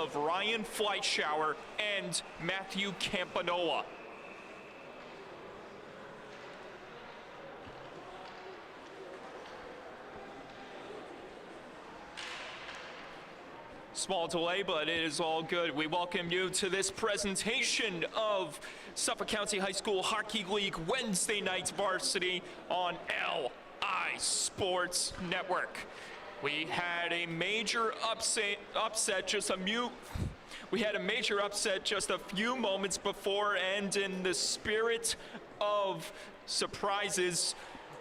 of Ryan Fleischauer and Matthew Campanola. Small delay, but it is all good. We welcome you to this presentation of Suffolk County High School Hockey League Wednesday night's Varsity on LI Sports Network. We had a major upset just a few moments before, and in the spirit of surprises,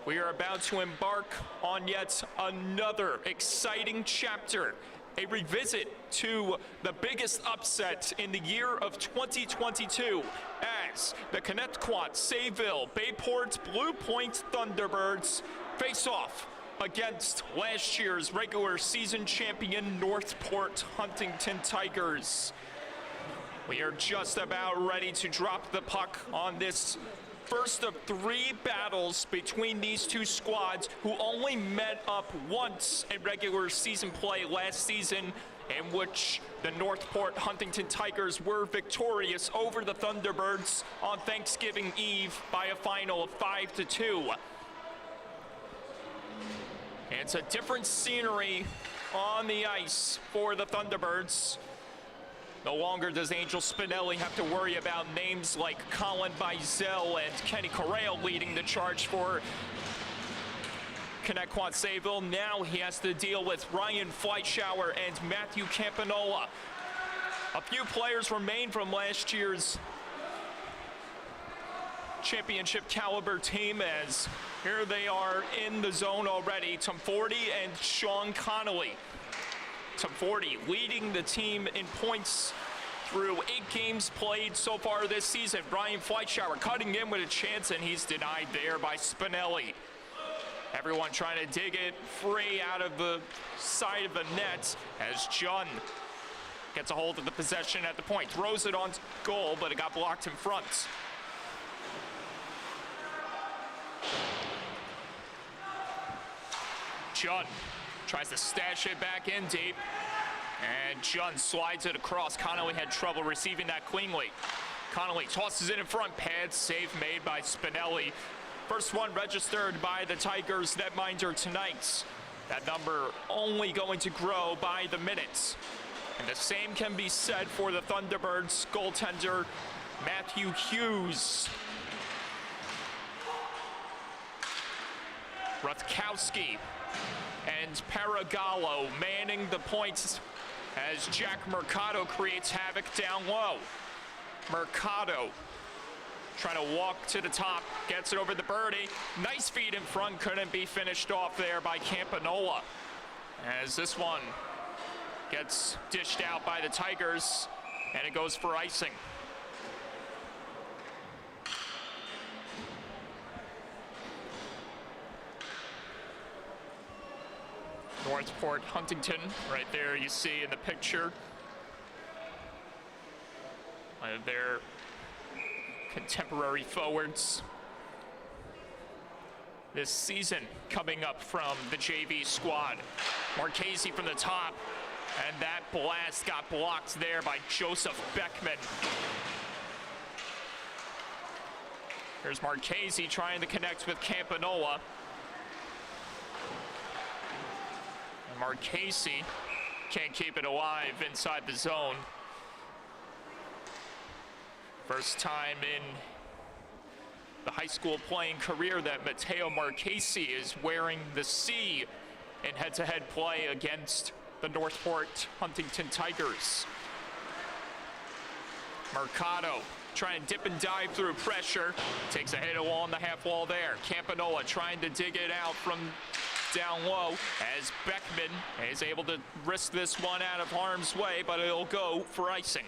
we are about to embark on yet another exciting chapter. A revisit to the biggest upset in the year of 2022 as the Connetquot Sayville Bayport Blue Point Thunderbirds face off against last year's regular season champion Northport Huntington Tigers. We are just about ready to drop the puck on this first of three battles between these two squads who only met up once in regular season play last season, in which the Northport Huntington Tigers were victorious over the Thunderbirds on Thanksgiving Eve by a final of 5-2. It's a different scenery on the ice for the Thunderbirds. No longer does Angel Spinelli have to worry about names like Colin Bizel and Kenny Correa leading the charge for Connetquot Sayville. Now he has to deal with Ryan Fleischauer and Matthew Campanola. A few players remain from last year's championship caliber team, as here they are in the zone already. Tom Forty and Sean Connolly. Tom Forty leading the team in points through 8 games played so far this season. Ryan Fleischauer cutting in with a chance, and he's denied there by Spinelli. Everyone trying to dig it free out of the side of the net as Jun gets a hold of the possession at the point. Throws it on goal, but it got blocked in front. Jun tries to stash it back in deep, and Jun slides it across. Connolly had trouble receiving that cleanly. Connolly tosses it in front, pad save made by Spinelli. First one registered by the Tigers netminder tonight. That number only going to grow by the minutes. And the same can be said for the Thunderbirds goaltender, Matthew Hughes. Rutkowski and Paragallo manning the points as Jack Mercado creates havoc down low. Mercado trying to walk to the top, gets it over the birdie. Nice feed in front, couldn't be finished off there by Campanola. As this one gets dished out by the Tigers, and it goes for icing. Northport Huntington, right there you see in the picture. One of their contemporary forwards this season coming up from the JV squad. Marchese from the top, and that blast got blocked there by Joseph Beckman. Here's Marchese trying to connect with Campanola. Marchese can't keep it alive inside the zone. First time in the high school playing career that Matteo Marchese is wearing the C in head-to-head play against the Northport Huntington Tigers. Mercado trying to dip and dive through pressure. Takes a hit along the half wall there. Campanola trying to dig it out from down low as Beckman is able to risk this one out of harm's way, but it'll go for icing.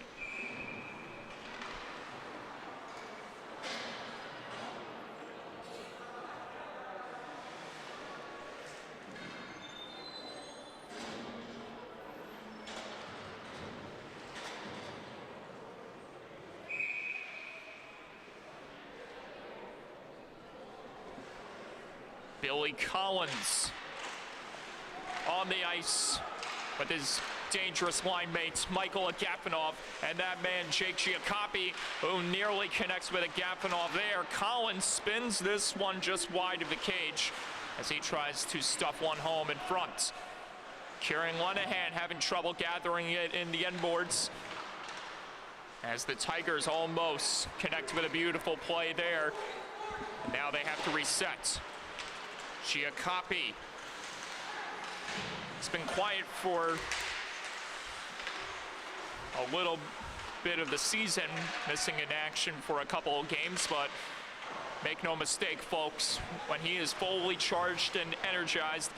Billy Collins on the ice with his dangerous line mates, Michael Agafonov, and that man, Jake Giacoppi, who nearly connects with Agafonov there. Collins spins this one just wide of the cage as he tries to stuff one home in front. Kieran Lenahan having trouble gathering it in the end boards as the Tigers almost connect with a beautiful play there. And now they have to reset. Giacoppi. It's been quiet for a little bit of the season, missing in action for a couple of games, but make no mistake, folks, when he is fully charged and energized,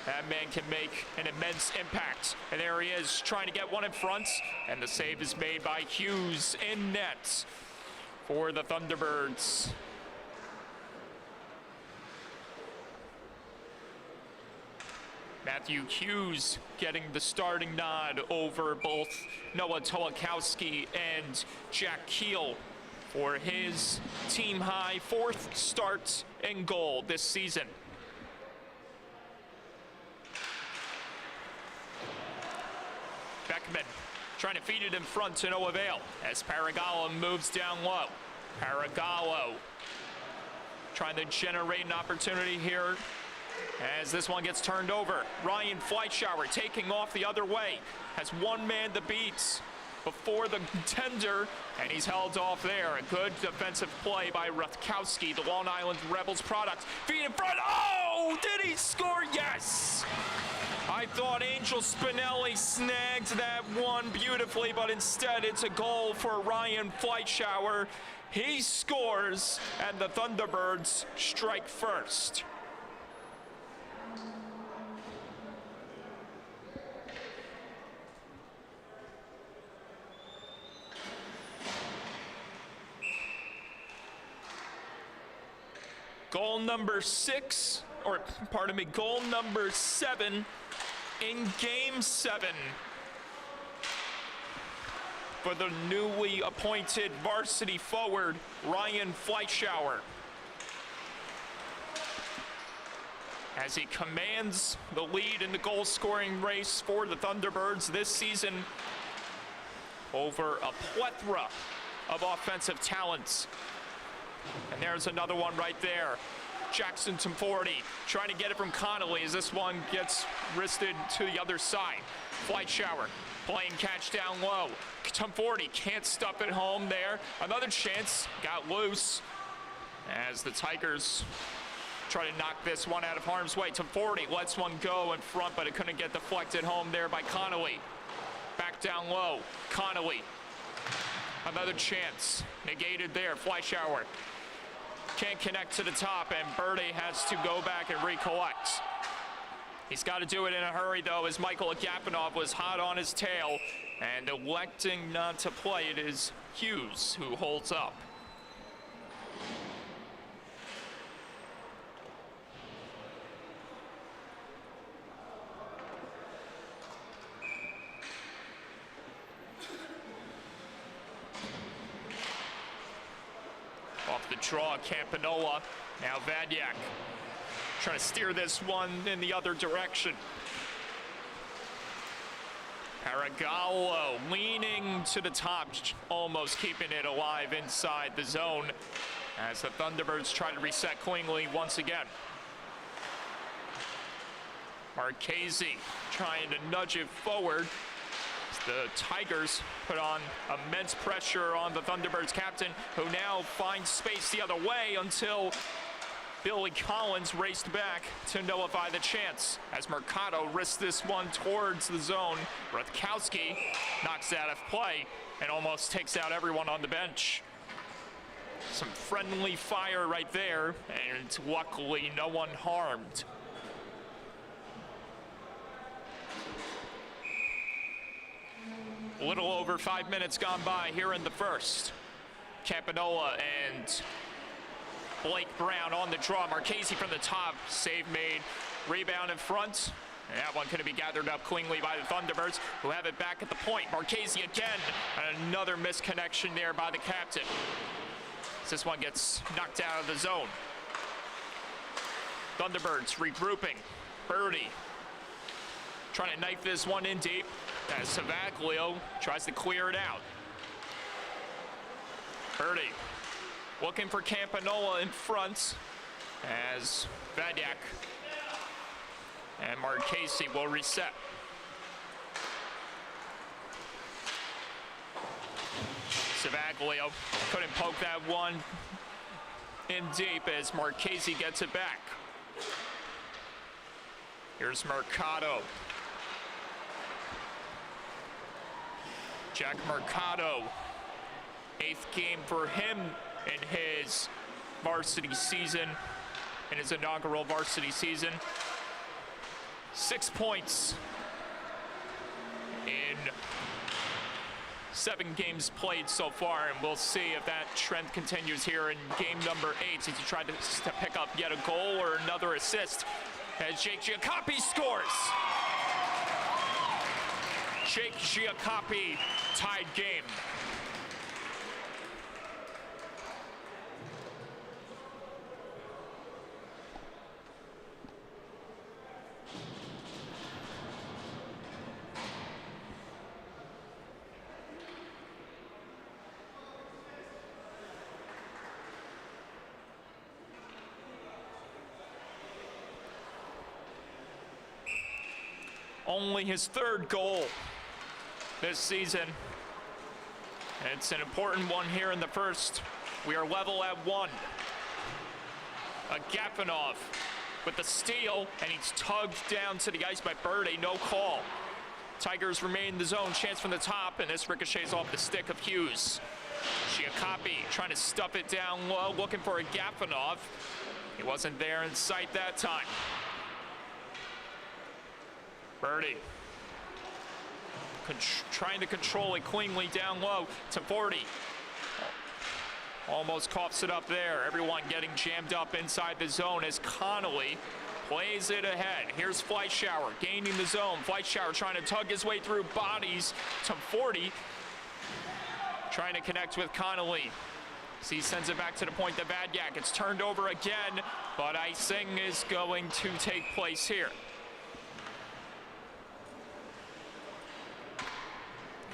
that man can make an immense impact. And there he is, trying to get one in front, and the save is made by Hughes in net for the Thunderbirds. Matthew Hughes getting the starting nod over both Noah Tolakowski and Jack Keel for his team-high 4th start and goal this season. Beckman trying to feed it in front to no avail as Paragallo moves down low. Paragallo trying to generate an opportunity here as this one gets turned over. Ryan Fleischauer taking off the other way, has one man to beat before the tender, and he's held off there. A good defensive play by Rutkowski, the Long Island Rebels product. Feed in front, oh, did he score? Yes! I thought Angel Spinelli snagged that one beautifully, but instead it's a goal for Ryan Fleischauer. He scores, and the Thunderbirds strike first. Goal number 6, or pardon me, goal number 7 in Game 7 for the newly appointed varsity forward, Ryan Fleischauer, as he commands the lead in the goal-scoring race for the Thunderbirds this season over a plethora of offensive talents. And there's another one right there. Jackson Tomforti trying to get it from Connolly as this one gets wristed to the other side. Fleischauer playing catch down low. Tomforti can't stuff it home there. Another chance, got loose as the Tigers try to knock this one out of harm's way. Tomforti lets one go in front, but it couldn't get deflected home there by Connolly. Back down low, Connolly. Another chance, negated there. Fleischauer can't connect to the top, and Birdie has to go back and recollect. He's got to do it in a hurry, though, as Michael Agafonov was hot on his tail, and electing not to play. It is Hughes who holds up. Off the draw, Campanola. Now Vadyak trying to steer this one in the other direction. Paragallo leaning to the top, almost keeping it alive inside the zone as the Thunderbirds try to reset cleanly once again. Marchese trying to nudge it forward. The Tigers put on immense pressure on the Thunderbirds captain, who now finds space the other way until Billy Collins raced back to nullify the chance as Mercado risks this one towards the zone. Rutkowski knocks out of play and almost takes out everyone on the bench. Some friendly fire right there, and luckily no one harmed. A little over 5 minutes gone by here in the first. Campanola and Blake Brown on the draw. Marchese from the top, save made, rebound in front. And that one going to be gathered up cleanly by the Thunderbirds, who have it back at the point. Marchese again, and another misconnection there by the captain. This one gets knocked out of the zone. Thunderbirds regrouping. Birdie trying to knife this one in deep. As Sayville tries to clear it out. Birdie looking for Campanola in front as Vadyak and Marchese will reset. Sayville couldn't poke that one in deep as Marchese gets it back. Here's Mercado. Jack Mercado, 8th game for him in his varsity season, in his inaugural varsity season. 6 points in 7 games played so far, and we'll see if that trend continues here in game number 8 since he tried to pick up yet a goal or another assist as Jake Giacoppi scores. Jake Giacoppi tied game. Only his 3rd goal this season. It's an important one here in the first. We are level at 1. Agafonov with the steal, and he's tugged down to the ice by Birdie, no call. Tigers remain in the zone, chance from the top, and this ricochets off the stick of Hughes. Giacoppi trying to stuff it down low, looking for Agafonov. He wasn't there in sight that time. Birdie trying to control it cleanly down low to 40. Almost coughs it up there. Everyone getting jammed up inside the zone as Connolly plays it ahead. Here's Fleischauer gaining the zone. Fleischauer trying to tug his way through bodies to 40. Trying to connect with Connolly. So he sends it back to the point to Vadyak. It's turned over again, but icing is going to take place here.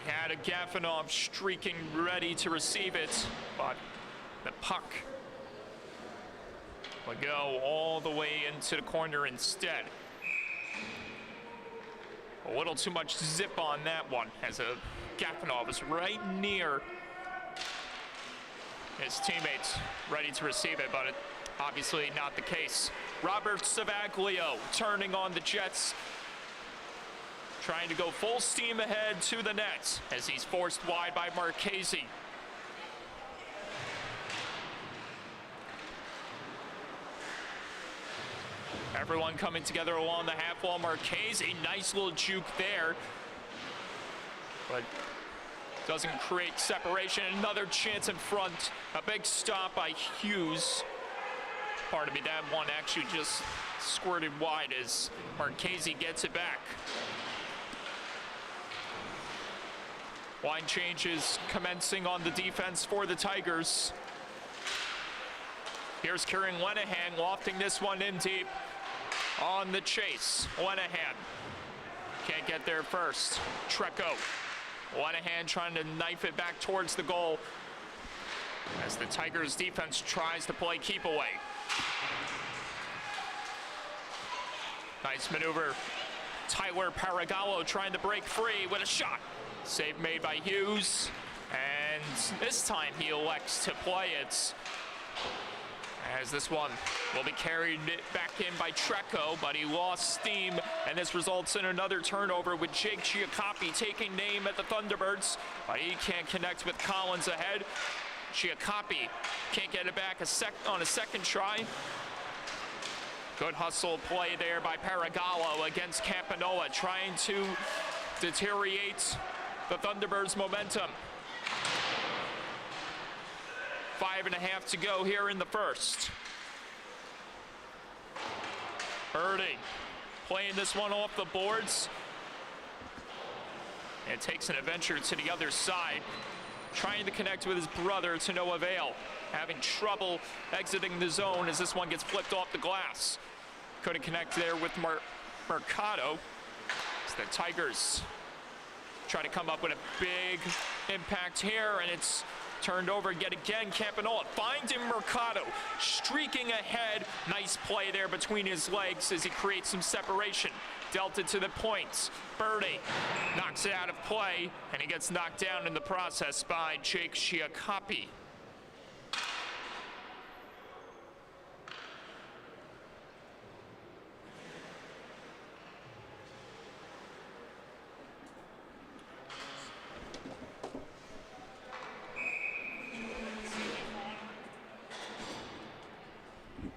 Had Agafonov streaking ready to receive it, but the puck will go all the way into the corner instead. A little too much zip on that one as Agafonov is right near his teammates, ready to receive it, but obviously not the case. Robert Sayville turning on the Jets, trying to go full steam ahead to the net as he's forced wide by Marchese. Everyone coming together along the half wall. Marchese, nice little juke there, but doesn't create separation. Another chance in front. A big stop by Hughes. Pardon me, that one actually just squirted wide as Marchese gets it back. Line changes commencing on the defense for the Tigers. Here's Kieran Lenahan lofting this one in deep on the chase. Lenahan can't get there first. Treco. Lenahan trying to knife it back towards the goal as the Tigers defense tries to play keep away. Nice maneuver. Tyler Paragallo trying to break free with a shot. Save made by Hughes, and this time he elects to play it as this one will be carried back in by Treco, but he lost steam, and this results in another turnover with Jake Giacoppi taking name at the Thunderbirds, but he can't connect with Collins ahead. Giacoppi can't get it back on a second try. Good hustle play there by Paragallo against Campanola, trying to deteriorate the Thunderbirds' momentum. 5.5 to go here in the first. Birdie playing this one off the boards. And takes an adventure to the other side, trying to connect with his brother to no avail. Having trouble exiting the zone as this one gets flipped off the glass. Couldn't connect there with Mercado. As the Tigers Try to come up with a big impact here, and it's turned over yet again. Campanola finding Mercado, streaking ahead. Nice play there between his legs as he creates some separation. Dealt it to the points. Birdie knocks it out of play, and he gets knocked down in the process by Jake Chiacapi.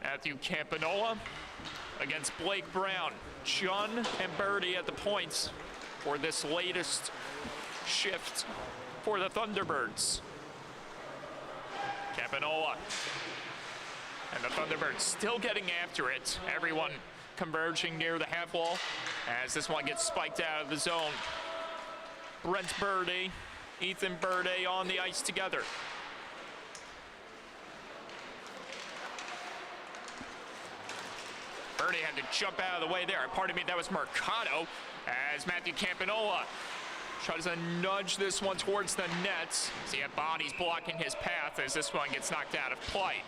Matthew Campanola against Blake Brown. Jun and Birdie at the points for this latest shift for the Thunderbirds. Campanola and the Thunderbirds still getting after it. Everyone converging near the half wall as this one gets spiked out of the zone. Brent Birdie, Ethan Birdie on the ice together. Birdie had to jump out of the way there. Pardon me, that was Mercado as Matthew Campanola tries to nudge this one towards the net. So he had bodies blocking his path as this one gets knocked out of play.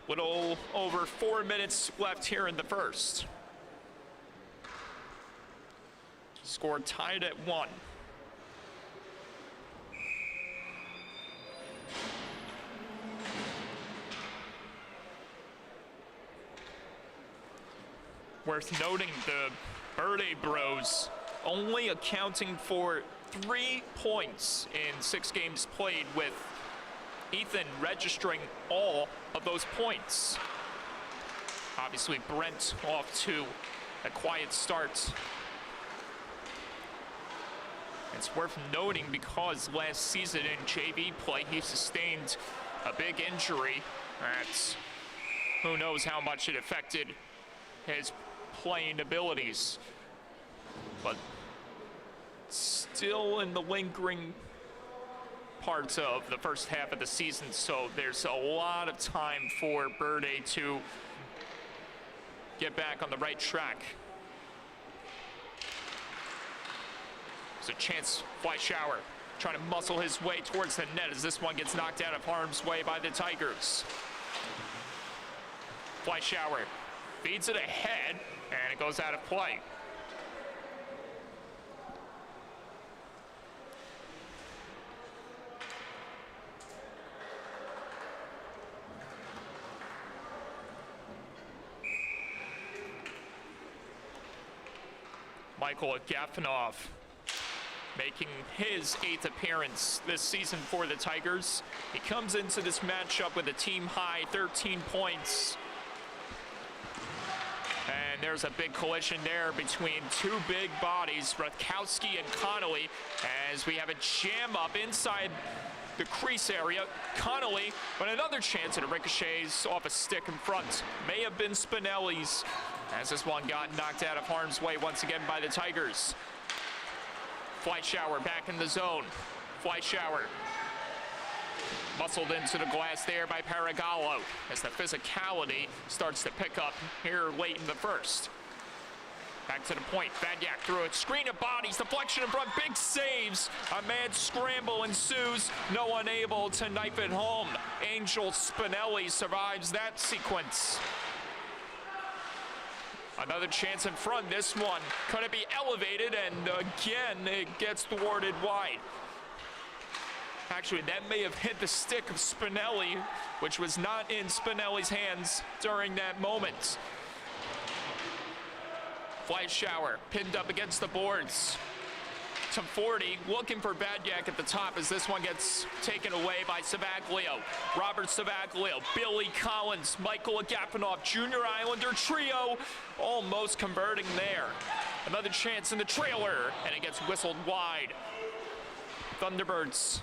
Little over 4 minutes left here in the first. Score tied at 1. Worth noting, the Birdie Bros only accounting for 3 points in 6 games played, with Ethan registering all of those points. Obviously, Brent off to a quiet start. It's worth noting because last season in JV play, he sustained a big injury that who knows how much it affected his playing abilities, but still in the lingering parts of the first half of the season, so there's a lot of time for Birdie to get back on the right track. There's a chance. Fleischauer trying to muscle his way towards the net as this one gets knocked out of harm's way by the Tigers. Fleischauer feeds it ahead, and it goes out of play. Michael Agafonov making his 8th appearance this season for the Tigers. He comes into this matchup with a team-high 13 points. And there's a big collision there between 2 big bodies, Rutkowski and Connolly, as we have a jam up inside the crease area. Connolly, but another chance, and it ricochets off a stick in front. May have been Spinelli's, as this one got knocked out of harm's way once again by the Tigers. Fleischauer back in the zone. Fleischauer muscled into the glass there by Paragallo as the physicality starts to pick up here late in the first. Back to the point, Vadyak through it, screen of bodies, deflection in front, big saves. A mad scramble ensues, no one able to knife it home. Angel Spinelli survives that sequence. Another chance in front, this one. Could it be elevated? And again, it gets thwarted wide. Actually, that may have hit the stick of Spinelli, which was not in Spinelli's hands during that moment. Fleischauer pinned up against the boards. To 40, looking for Vadyak at the top as this one gets taken away by Savaglio. Robert Savaglio, Billy Collins, Michael Agafonov, Junior Islander trio, almost converting there. Another chance in the trailer, and it gets whistled wide. Thunderbirds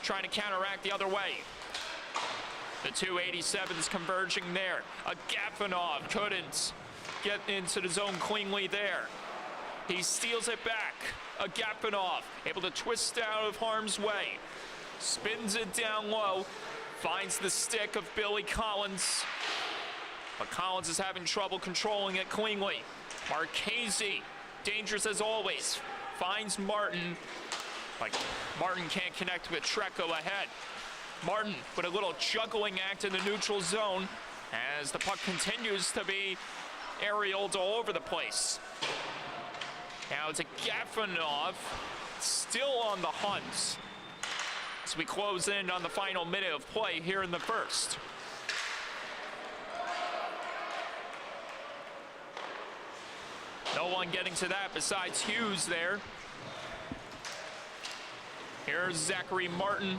trying to counteract the other way. The 287s converging there. Agafonov couldn't get into the zone cleanly there. He steals it back. Agafonov able to twist out of harm's way. Spins it down low. Finds the stick of Billy Collins. But Collins is having trouble controlling it cleanly. Marchese, dangerous as always. finds Martin. Like, Martin can't connect with Treco ahead. Martin with a little juggling act in the neutral zone as the puck continues to be aerialed all over the place. Now it's a Gafanov still on the hunt as we close in on the final minute of play here in the first. No one getting to that besides Hughes there. Here's Zachary Martin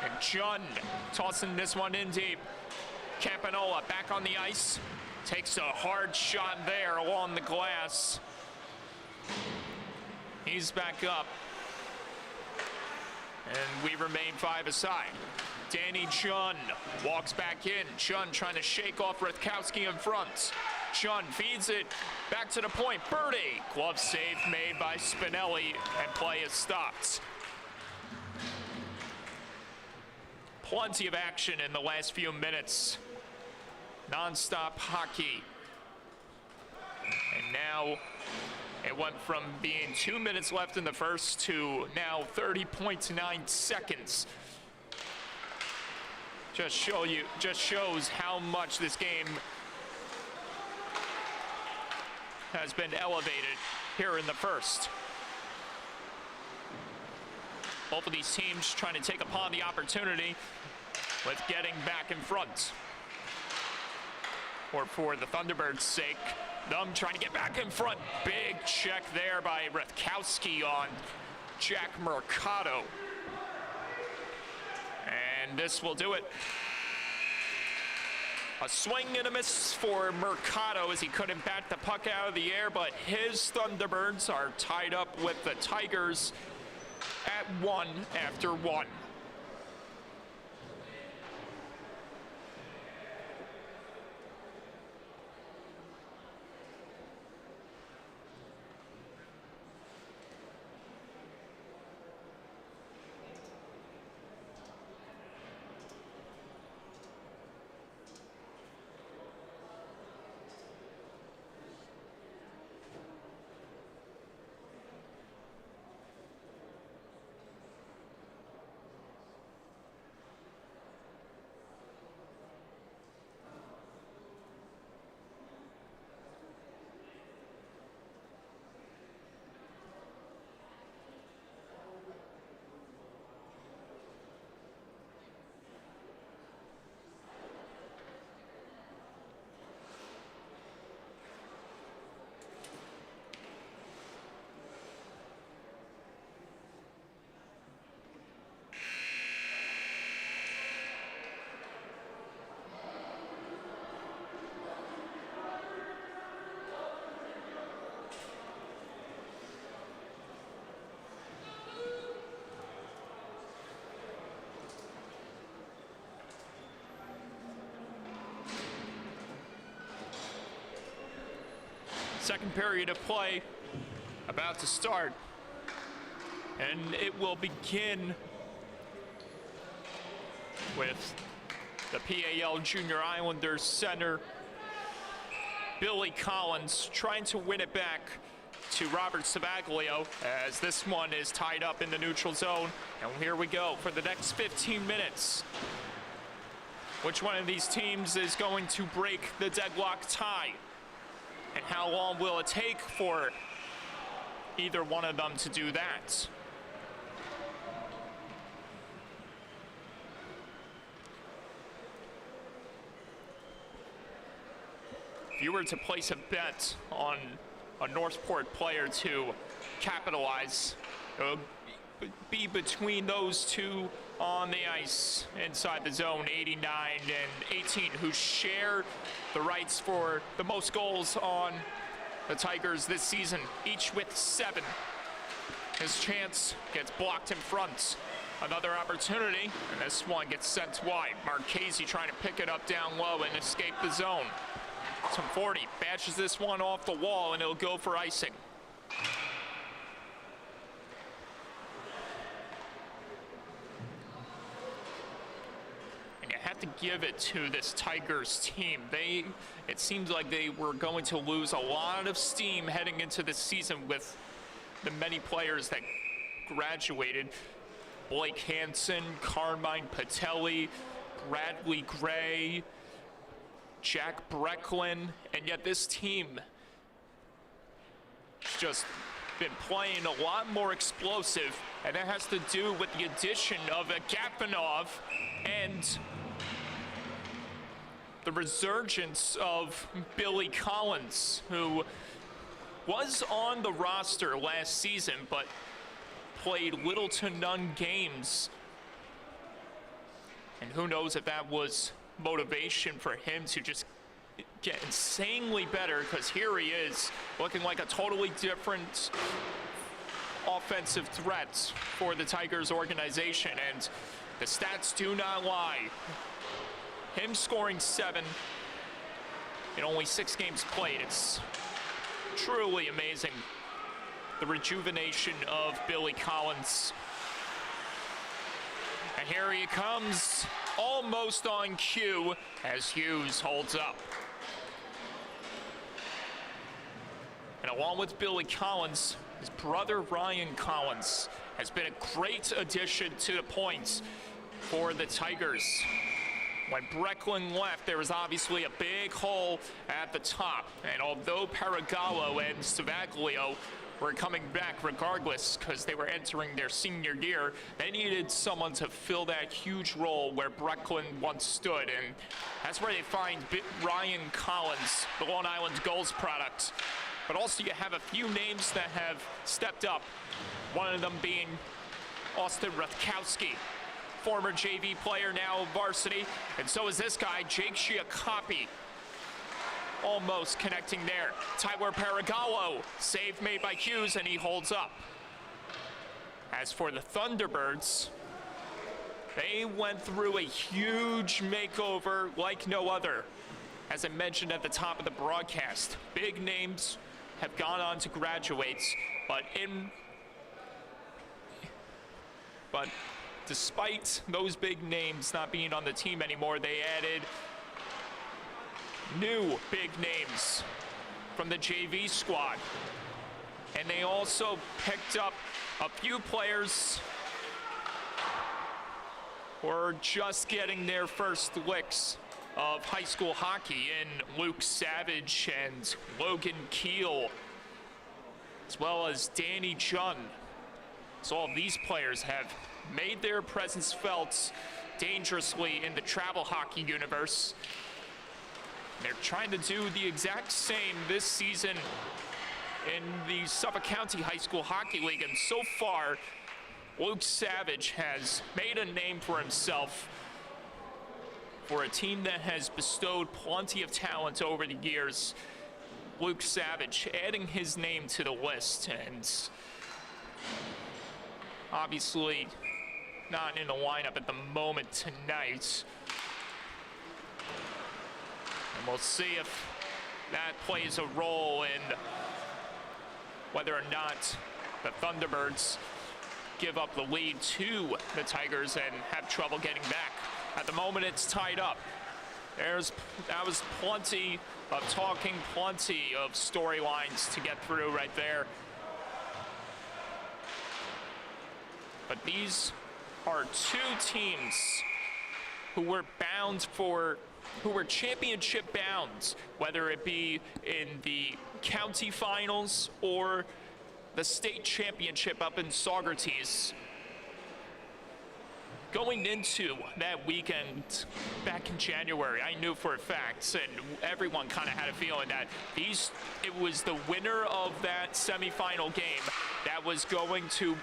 and Jun tossing this one in deep. Campanola back on the ice. Takes a hard shot there along the glass. He's back up. And we remain 5 aside. Danny Jun walks back in. Jun trying to shake off Rutkowski in front. Jun feeds it back to the point. Birdie. Glove save made by Spinelli, and play is stopped. Plenty of action in the last few minutes. Non-stop hockey. And now it went from being 2 minutes left in the first to now 30.9 seconds. Just shows how much this game has been elevated here in the first. Both of these teams trying to take upon the opportunity with getting back in front. Or for the Thunderbirds' sake, them trying to get back in front. Big check there by Rutkowski on Jack Mercado. And this will do it. A swing and a miss for Mercado as he couldn't bat the puck out of the air, but his Thunderbirds are tied up with the Tigers at 1 after 1. Second period of play about to start, and it will begin with the PAL Junior Islanders center Billy Collins trying to win it back to Robert Savaglio as this one is tied up in the neutral zone. And here we go for the next 15 minutes. Which one of these teams is going to break the deadlock tie? And how long will it take for either one of them to do that? If you were to place a bet on a Northport player to capitalize, it would be between those two on the ice inside the zone, 89 and 18, who share the rights for the most goals on the Tigers this season, each with 7. His chance gets blocked in front. Another opportunity, and this one gets sent wide. Marchese trying to pick it up down low and escape the zone. Some 40 bashes this one off the wall, and it'll go for icing. Have to give it to this Tigers team. It seems like they were going to lose a lot of steam heading into this season with the many players that graduated. Blake Hansen, Carmine Patelli, Bradley Gray, Jack Brecklin, and yet this team has just been playing a lot more explosive, and that has to do with the addition of Agafonov and the resurgence of Billy Collins, who was on the roster last season, but played little to none games. And who knows if that was motivation for him to just get insanely better, because here he is looking like a totally different offensive threat for the Tigers organization, and the stats do not lie. Him scoring 7 in only 6 games played, it's truly amazing. The rejuvenation of Billy Collins. And here he comes, almost on cue, as Hughes holds up. And along with Billy Collins, his brother Ryan Collins has been a great addition to the points for the Tigers. When Brecklin left, there was obviously a big hole at the top. And although Paragallo and Savaglio were coming back regardless because they were entering their senior year, they needed someone to fill that huge role where Brecklin once stood. And that's where they find Ryan Collins, the Long Island Gulls product. But also you have a few names that have stepped up. One of them being Austin Rutkowski, former JV player, now Varsity. And so is this guy, Jake Giacoppi. Almost connecting there. Tyler Paragallo, save made by Hughes, and he holds up. As for the Thunderbirds, they went through a huge makeover like no other. As I mentioned at the top of the broadcast, big names have gone on to graduate, but despite those big names not being on the team anymore, they added new big names from the JV squad. And they also picked up a few players who are just getting their first licks of high school hockey in Luke Savage and Logan Keel, as well as Danny Jun. So all of these players have made their presence felt dangerously in the travel hockey universe. They're trying to do the exact same this season in the Suffolk County High School Hockey League, and so far, Luke Savage has made a name for himself for a team that has bestowed plenty of talent over the years. Luke Savage adding his name to the list, and obviously not in the lineup at the moment tonight. And we'll see if that plays a role in whether or not the Thunderbirds give up the lead to the Tigers and have trouble getting back. At the moment, it's tied up. That was plenty of talking, plenty of storylines to get through right there. But these are two teams who were championship bound, whether it be in the county finals or the state championship up in Saugerties. Going into that weekend back in January, I knew for a fact, and everyone kind of had a feeling that it was the winner of that semifinal game that was going to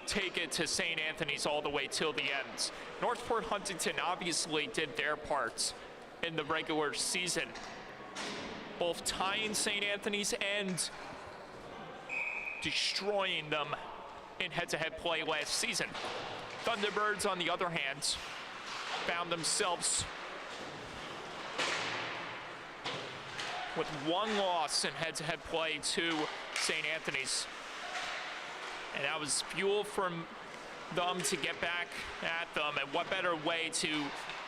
take it to St. Anthony's all the way till the end. Northport Huntington obviously did their part in the regular season, both tying St. Anthony's and destroying them in head-to-head play last season. Thunderbirds, on the other hand, found themselves with one loss in head-to-head play to St. Anthony's. And that was fuel from them to get back at them. And what better way to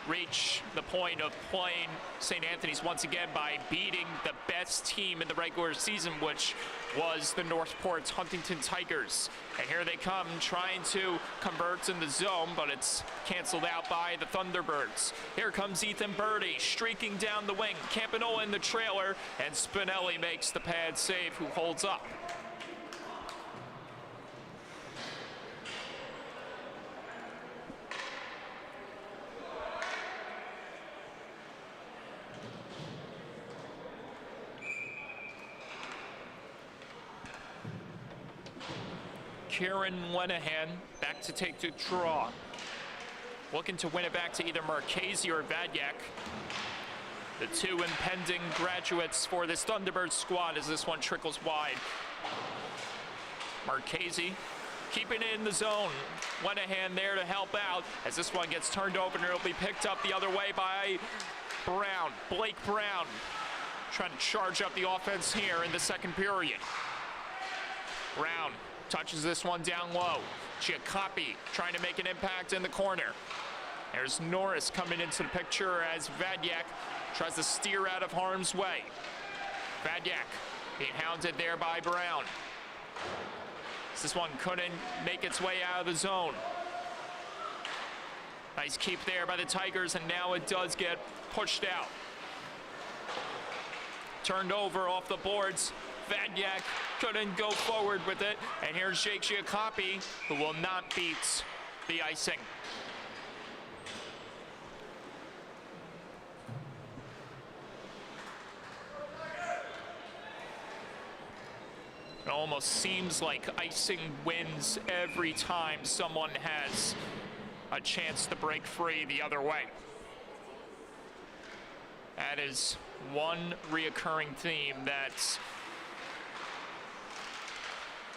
reach the point of playing St. Anthony's once again by beating the best team in the regular season, which was the Northport's Huntington Tigers. And here they come trying to convert in the zone, but it's canceled out by the Thunderbirds. Here comes Ethan Birdie streaking down the wing. Campanola in the trailer, and Spinelli makes the pad save, who holds up. Kieran Lenahan back to take the draw. Looking to win it back to either Marchese or Vadyak. The two impending graduates for this Thunderbird squad as this one trickles wide. Marchese keeping it in the zone. Lenahan there to help out as this one gets turned over and it'll be picked up the other way by Brown. Blake Brown trying to charge up the offense here in the second period. Brown touches this one down low. Giacoppi trying to make an impact in the corner. There's Norris coming into the picture as Vadyak tries to steer out of harm's way. Vadyak being hounded there by Brown. This one couldn't make its way out of the zone. Nice keep there by the Tigers, and now it does get pushed out. Turned over off the boards. Vadyak couldn't go forward with it, and here's Jake Giacoppi, who will not beat the icing. It almost seems like icing wins every time someone has a chance to break free the other way. That is one reoccurring theme that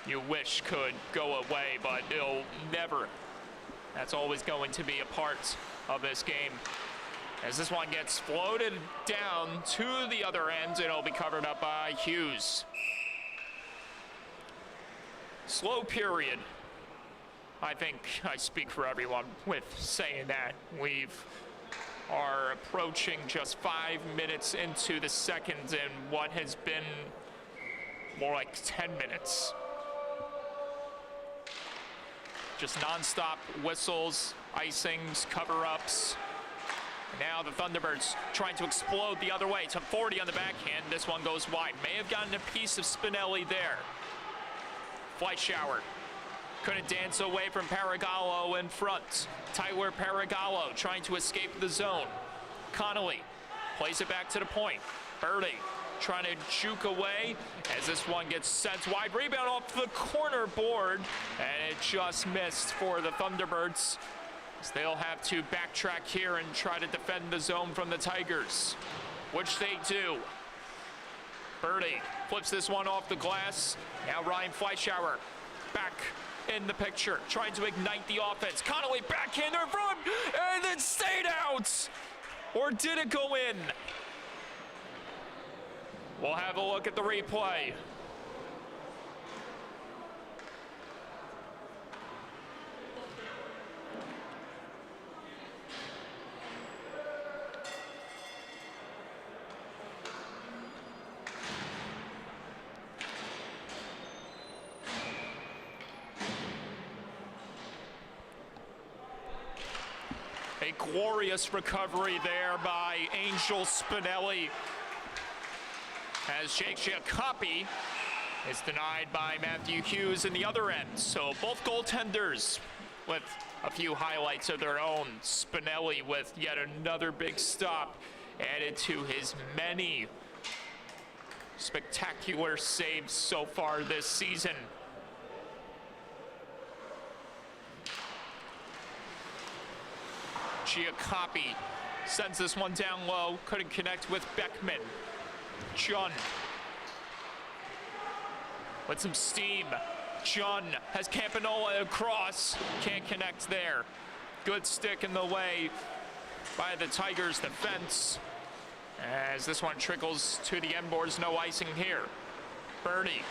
you wish could go away, but it'll never. That's always going to be a part of this game. As this one gets floated down to the other end, it'll be covered up by Hughes. Slow period. I think I speak for everyone with saying that. We are approaching just 5 minutes into the second in what has been more like 10 minutes. Just nonstop whistles, icings, cover-ups. Now the Thunderbirds trying to explode the other way. Took 40 on the backhand. This one goes wide. May have gotten a piece of Spinelli there. Fleischauer couldn't dance away from Paragallo in front. Tyler Paragallo trying to escape the zone. Connolly plays it back to the point. Birdie trying to juke away as this one gets sent wide. Rebound off the corner board, and it just missed for the Thunderbirds. So they'll have to backtrack here and try to defend the zone from the Tigers, which they do. Birdie flips this one off the glass. Now Ryan Fleischauer back in the picture, trying to ignite the offense. Connolly backhander in front, and then stayed out. Or did it go in? We'll have a look at the replay. A glorious recovery there by Angel Spinelli, as Jake Giacoppi is denied by Matthew Hughes in the other end. So both goaltenders with a few highlights of their own. Spinelli with yet another big stop added to his many spectacular saves so far this season. Giacoppi sends this one down low, couldn't connect with Beckman. Jun with some steam. Jun has Campanola across, can't connect there. Good stick in the way by the Tigers defense as this one trickles to the end boards. No icing here. Bernie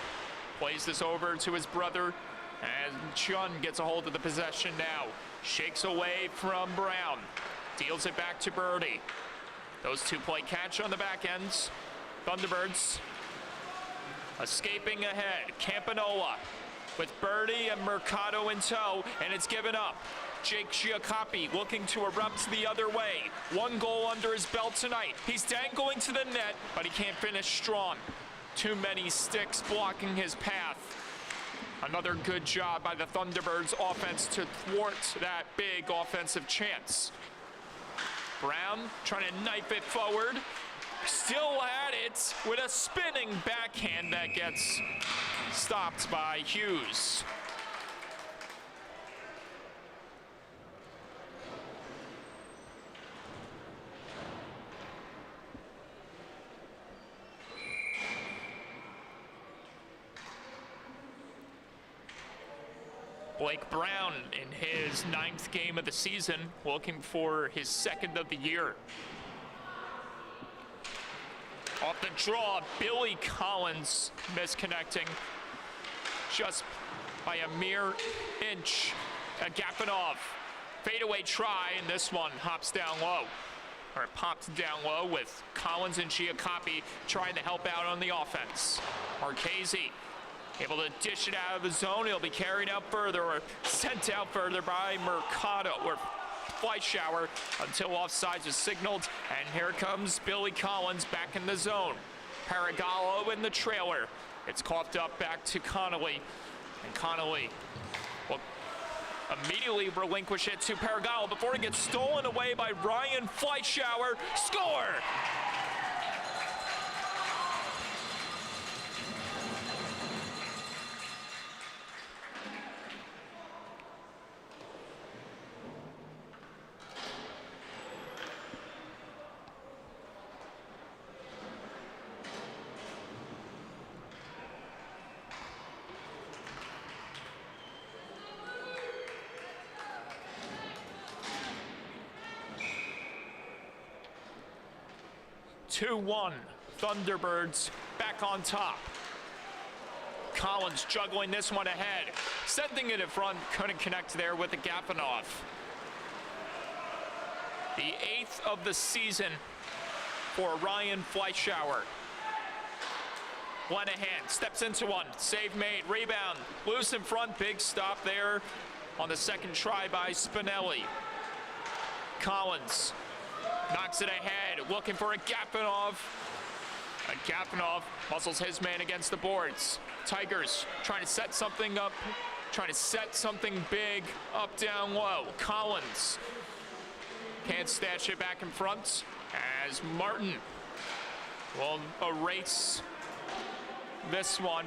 plays this over to his brother, and Jun gets a hold of the possession now. Shakes away from Brown. Deals it back to Birdie. Those two play catch on the back ends. Thunderbirds escaping ahead. Campanola with Birdie and Mercado in tow, and it's given up. Jake Giacoppi looking to erupt the other way. 1 goal under his belt tonight. He's dangling to the net, but he can't finish strong. Too many sticks blocking his path. Another good job by the Thunderbirds offense to thwart that big offensive chance. Brown trying to knife it forward. Still at it with a spinning backhand that gets stopped by Hughes. Blake Brown in his 9th game of the season, looking for his 2nd of the year. Off the draw, Billy Collins misconnecting just by a mere inch. Agafonov, fadeaway try, and this one hops down low. Or popped down low with Collins and Giacoppi trying to help out on the offense. Marchese able to dish it out of the zone. He'll be carried out further or sent out further by Mercado or Fleischauer until offsides is signaled. And here comes Billy Collins back in the zone. Paragallo in the trailer. It's coughed up back to Connolly. And Connolly will immediately relinquish it to Paragallo before it gets stolen away by Ryan Fleischauer. Score! 2-1, Thunderbirds back on top. Collins juggling this one ahead, sending it in front, couldn't connect there with the Agafonov. The 8th of the season for Ryan Fleischauer. Lenahan steps into one, save made, rebound, loose in front, big stop there on the second try by Spinelli. Collins knocks it ahead, looking for Agafonov. Agafonov muscles his man against the boards. Tigers trying to set something up, trying to set something big up down low. Collins can't stash it back in front as Martin will erase this one,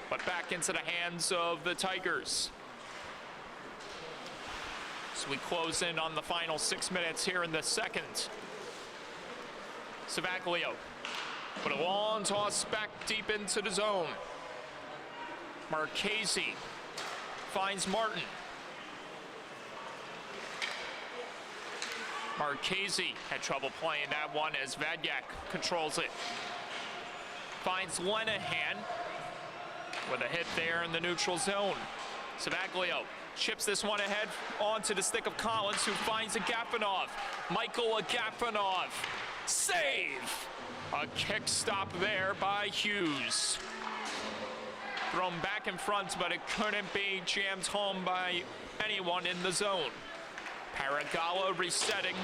but back into the hands of the Tigers. So we close in on the final 6 minutes here in the second. Savaglio put a long toss back deep into the zone. Marchese finds Martin. Marchese had trouble playing that one as Vadyak controls it. Finds Lenahan with a hit there in the neutral zone. Savaglio chips this one ahead onto the stick of Collins, who finds Agafonov. Michael Agafonov. Save! A kick stop there by Hughes. Thrown back in front, but it couldn't be jammed home by anyone in the zone. Paragallo resetting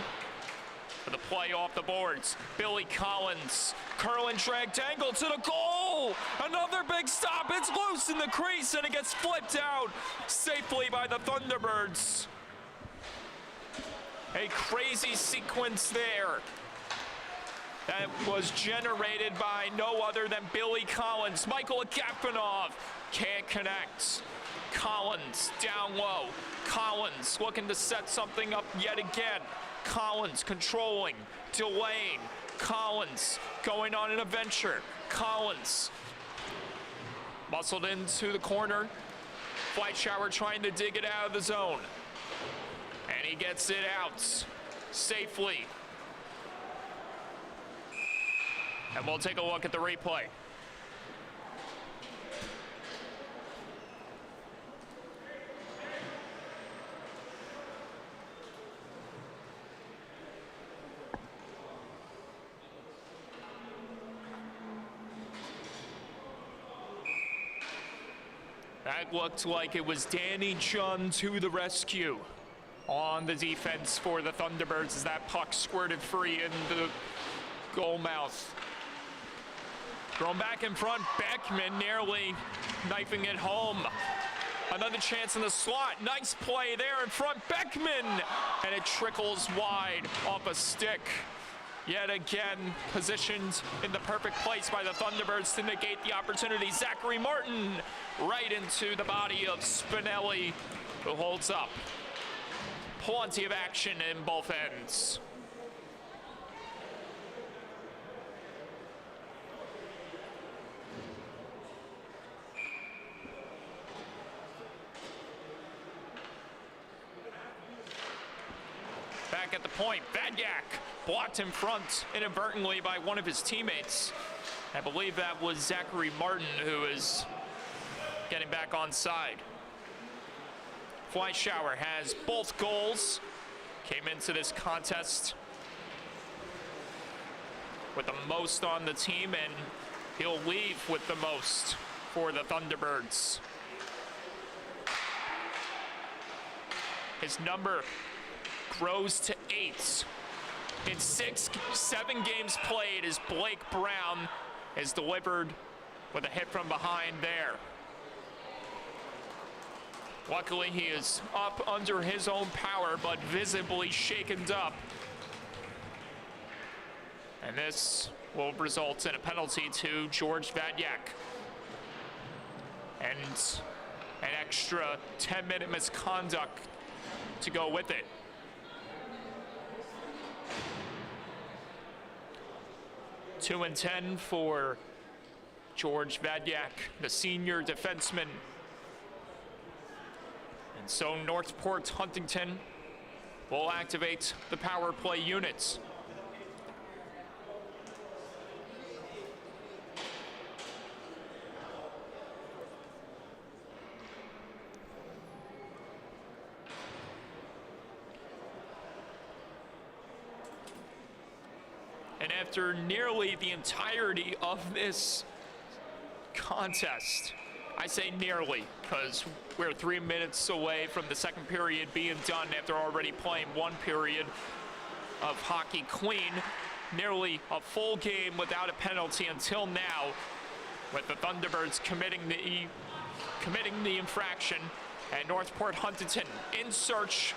for the play off the boards. Billy Collins, curl and drag dangle to the goal! Another big stop, it's loose in the crease, and it gets flipped out safely by the Thunderbirds. A crazy sequence there that was generated by no other than Billy Collins. Michael Agafonov can't connect. Collins down low. Collins looking to set something up yet again. Collins controlling, delaying. Collins going on an adventure. Collins muscled into the corner. Fleischauer trying to dig it out of the zone. And he gets it out safely. And we'll take a look at the replay. That looked like it was Danny Chun to the rescue on the defense for the Thunderbirds as that puck squirted free in the goal mouth. Thrown back in front, Beckman nearly knifing it home. Another chance in the slot, nice play there in front, Beckman! And it trickles wide off a stick. Yet again, positioned in the perfect place by the Thunderbirds to negate the opportunity. Zachary Martin right into the body of Spinelli, who holds up. Plenty of action in both ends. Back at the point, Vadyak blocked in front inadvertently by one of his teammates. I believe that was Zachary Martin who is getting back on side. Fleischauer has both goals. Came into this contest with the most on the team, and he'll leave with the most for the Thunderbirds. His number grows to 8. In 7 games played, as Blake Brown is delivered with a hit from behind there. Luckily, he is up under his own power, but visibly shaken up. And this will result in a penalty to George Vadyak. And an extra 10-minute misconduct to go with it. Two and 10 for George Vadyak, the senior defenseman. And so Northport Huntington will activate the power play units. And after nearly the entirety of this contest, I say nearly, because we're 3 minutes away from the second period being done after already playing one period of hockey clean. Nearly a full game without a penalty until now, with the Thunderbirds committing the infraction, and Northport Huntington in search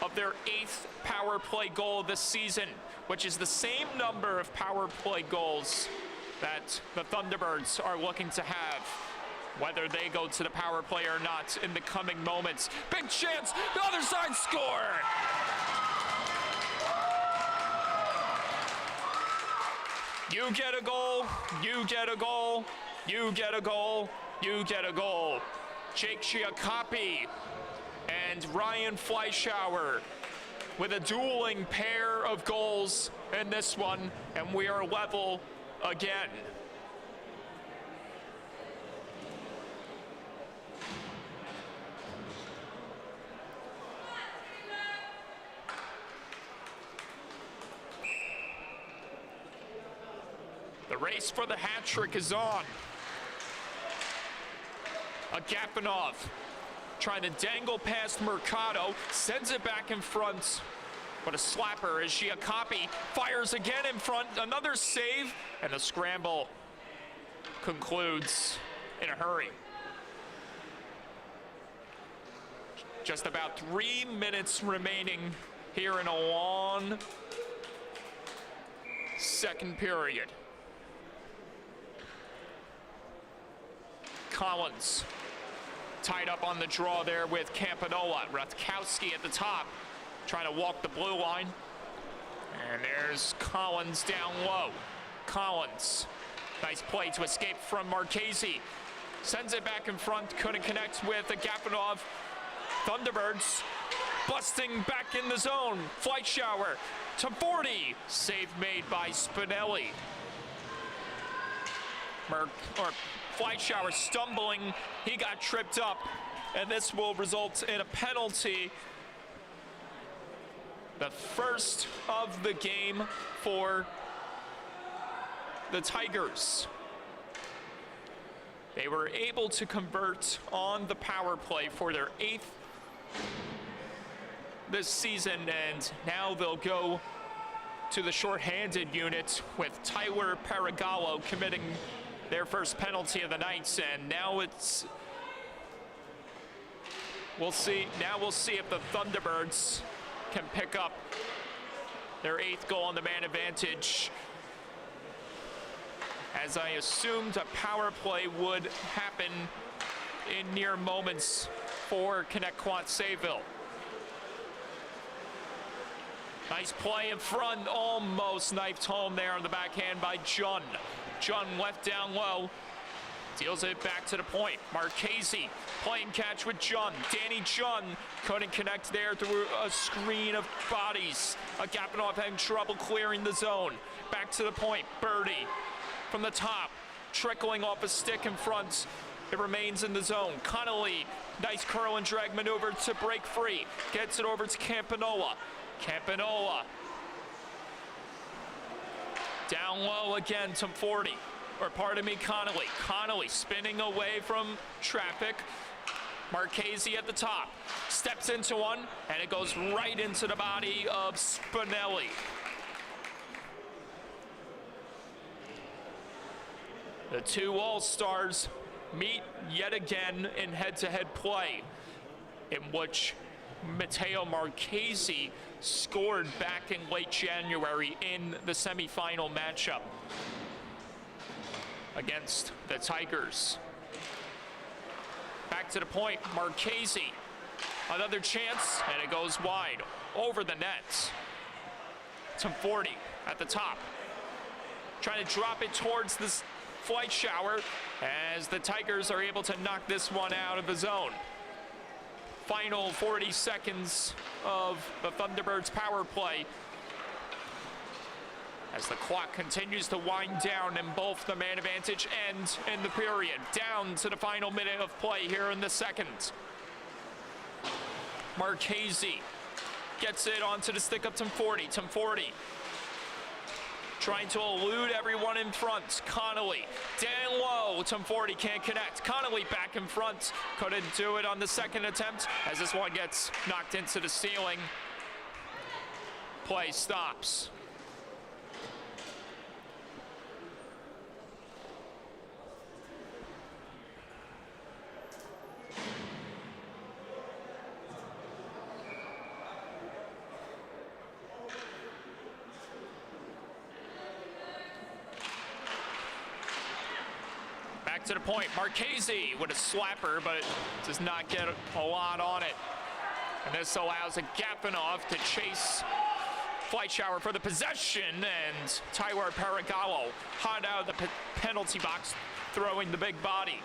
of their 8th power play goal of the season, which is the same number of power play goals that the Thunderbirds are looking to have, whether they go to the power play or not in the coming moments. Big chance, the other side score! You get a goal, you get a goal, you get a goal, you get a goal. Jake Giacoppi and Ryan Fleischauer with a dueling pair of goals in this one, and we are level again. The race for the hat trick is on. Agapanov trying to dangle past Mercado, sends it back in front. What a slapper as Giacoppi fires again in front, another save, and the scramble concludes in a hurry. Just about 3 minutes remaining here in a long second period. Collins tied up on the draw there with Campanola. Rutkowski at the top, trying to walk the blue line. And there's Collins down low. Collins, nice play to escape from Marchese. Sends it back in front, couldn't connect with Agapanov. Thunderbirds busting back in the zone. Fleischauer to 40. Save made by Spinelli. Fleischauer stumbling, he got tripped up, and this will result in a penalty. The first of the game for the Tigers. They were able to convert on the power play for their 8th this season, and now they'll go to the shorthanded unit with Tyler Paragallo committing their first penalty of the night. And now we'll see if the Thunderbirds can pick up their 8th goal on the man advantage, as I assumed a power play would happen in near moments for Connetquot Sayville. Nice play in front, almost knifed home there on the backhand by Jun. Jun left down low, deals it back to the point. Marchese playing catch with Jun. Danny Jun couldn't connect there through a screen of bodies. Agapanov having trouble clearing the zone. Back to the point, Birdie from the top, trickling off a stick in front. It remains in the zone. Connolly, nice curl and drag maneuver to break free. Gets it over to Campanola. Campanola. Down low again to 40. Or pardon me, Connolly. Connolly spinning away from traffic. Marchese at the top. Steps into one, and it goes right into the body of Spinelli. The two All-Stars meet yet again in head-to-head play, in which Matteo Marchese scored back in late January in the semifinal matchup against the Tigers. Back to the point, Marchese. Another chance, and it goes wide over the net. To 40 at the top. Trying to drop it towards this flight shower as the Tigers are able to knock this one out of the zone. Final 40 seconds of the Thunderbirds power play as the clock continues to wind down in both the man advantage and in the period. Down to the final minute of play here in the second. Marchese gets it onto the stick up to 40. To 40. Trying to elude everyone in front. Connolly down low. Tim 40 can't connect. Connolly back in front. Couldn't do it on the second attempt as this one gets knocked into the ceiling. Play stops. To the point, Marchese with a slapper, but does not get a lot on it. And this allows Agapanov to chase Flight Shower for the possession, and Tyler Paragallo hot out of the penalty box, throwing the big body.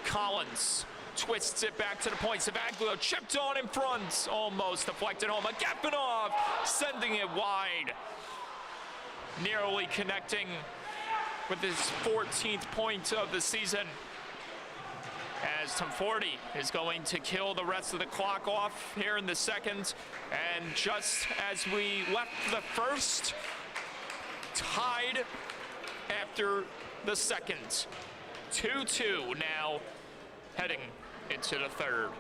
Collins twists it back to the point. Zavaglio chipped on in front, almost deflected home. Agapanov sending it wide, nearly connecting with his 14th point of the season, as Tim 40 is going to kill the rest of the clock off here in the second. And just as we left the first, tied after the second. 2-2 now, heading into the third.